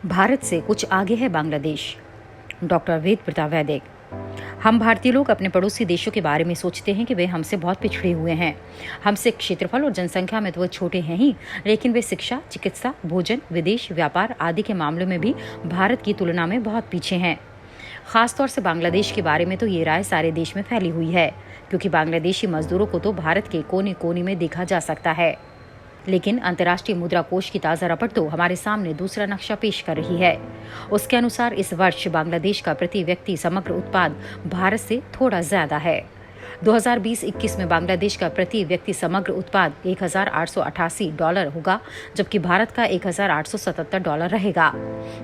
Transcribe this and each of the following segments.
भारत से कुछ आगे है बांग्लादेश। डॉक्टर वेद प्रताप वैदिक। हम भारतीय लोग अपने पड़ोसी देशों के बारे में सोचते हैं कि वे हमसे बहुत पिछड़े हुए हैं। हमसे क्षेत्रफल और जनसंख्या में तो वो छोटे हैं ही, लेकिन वे शिक्षा, चिकित्सा, भोजन, विदेश व्यापार आदि के मामलों में भी भारत की तुलना में बहुत पीछे हैं। खासतौर से बांग्लादेश के बारे में तो ये राय सारे देश में फैली हुई है, क्योंकि बांग्लादेशी मजदूरों को तो भारत के कोने कोने में देखा जा सकता है। लेकिन अंतर्राष्ट्रीय मुद्रा कोष की ताज़ा रिपोर्ट तो हमारे सामने दूसरा नक्शा पेश कर रही है। उसके अनुसार इस वर्ष बांग्लादेश का प्रति व्यक्ति समग्र उत्पाद भारत से थोड़ा ज्यादा है। 2020-21 में बांग्लादेश का प्रति व्यक्ति समग्र उत्पाद $1,888 होगा, जबकि भारत का $1,877 रहेगा।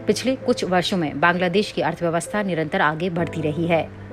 पिछले कुछ वर्षों में बांग्लादेश की अर्थव्यवस्था निरंतर आगे बढ़ती रही है।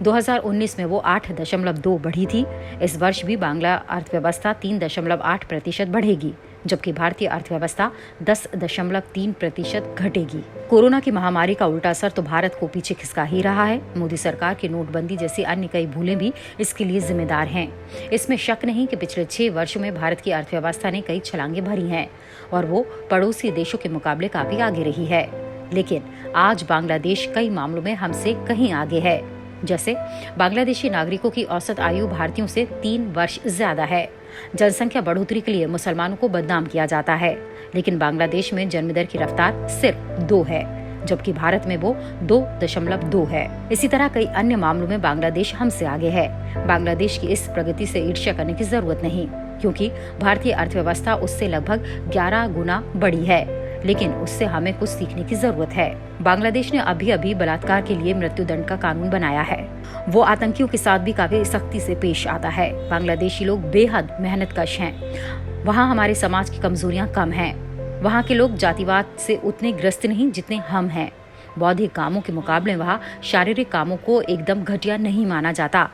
2019 में वो 8.2 बढ़ी थी। इस वर्ष भी बांग्ला अर्थव्यवस्था 3.8% बढ़ेगी, जबकि भारतीय अर्थव्यवस्था 10.3% घटेगी। कोरोना की महामारी का उल्टा असर तो भारत को पीछे खिसका ही रहा है। मोदी सरकार की नोटबंदी जैसी अन्य कई भूलें भी इसके लिए जिम्मेदार हैं। इसमें शक नहीं कि पिछले 6 वर्षों में भारत की अर्थव्यवस्था ने कई छलांगें भरी हैं और वो पड़ोसी देशों के मुकाबले काफी आगे रही है। लेकिन आज बांग्लादेश कई मामलों में हमसे कहीं आगे है। जैसे बांग्लादेशी नागरिकों की औसत आयु भारतीयों से 3 वर्ष ज्यादा है। जनसंख्या बढ़ोतरी के लिए मुसलमानों को बदनाम किया जाता है, लेकिन बांग्लादेश में जन्मदर की रफ्तार सिर्फ 2 है, जबकि भारत में वो 2.2 है। इसी तरह कई अन्य मामलों में बांग्लादेश हमसे आगे है। बांग्लादेश की इस प्रगति से ईर्ष्या करने की जरूरत नहीं, क्योंकि भारतीय अर्थव्यवस्था उससे लगभग 11 गुना बड़ी है। लेकिन उससे हमें कुछ सीखने की जरूरत है। बांग्लादेश ने अभी बलात्कार के लिए मृत्युदंड का कानून बनाया है। वो आतंकियों के साथ भी काफी सख्ती से पेश आता है। बांग्लादेशी लोग बेहद मेहनतकश हैं। वहाँ हमारे समाज की कमजोरियां कम हैं। वहाँ के लोग जातिवाद से उतने ग्रस्त नहीं जितने हम हैं। बौद्धिक कामों के मुकाबले वहाँ शारीरिक कामों को एकदम घटिया नहीं माना जाता।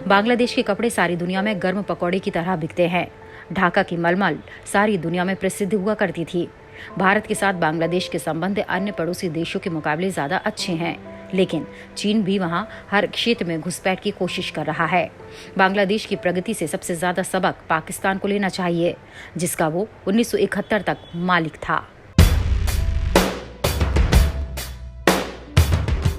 बांग्लादेश के कपड़े सारी दुनिया में गर्म पकौड़े की तरह बिकते हैं। ढाका की मलमल सारी दुनिया में प्रसिद्ध हुआ करती थी। भारत के साथ बांग्लादेश के संबंध अन्य पड़ोसी देशों के मुकाबले ज्यादा अच्छे हैं, लेकिन चीन भी वहां हर क्षेत्र में घुसपैठ की कोशिश कर रहा है। बांग्लादेश की प्रगति से सबसे ज्यादा सबक पाकिस्तान को लेना चाहिए, जिसका वो 1971 तक मालिक था।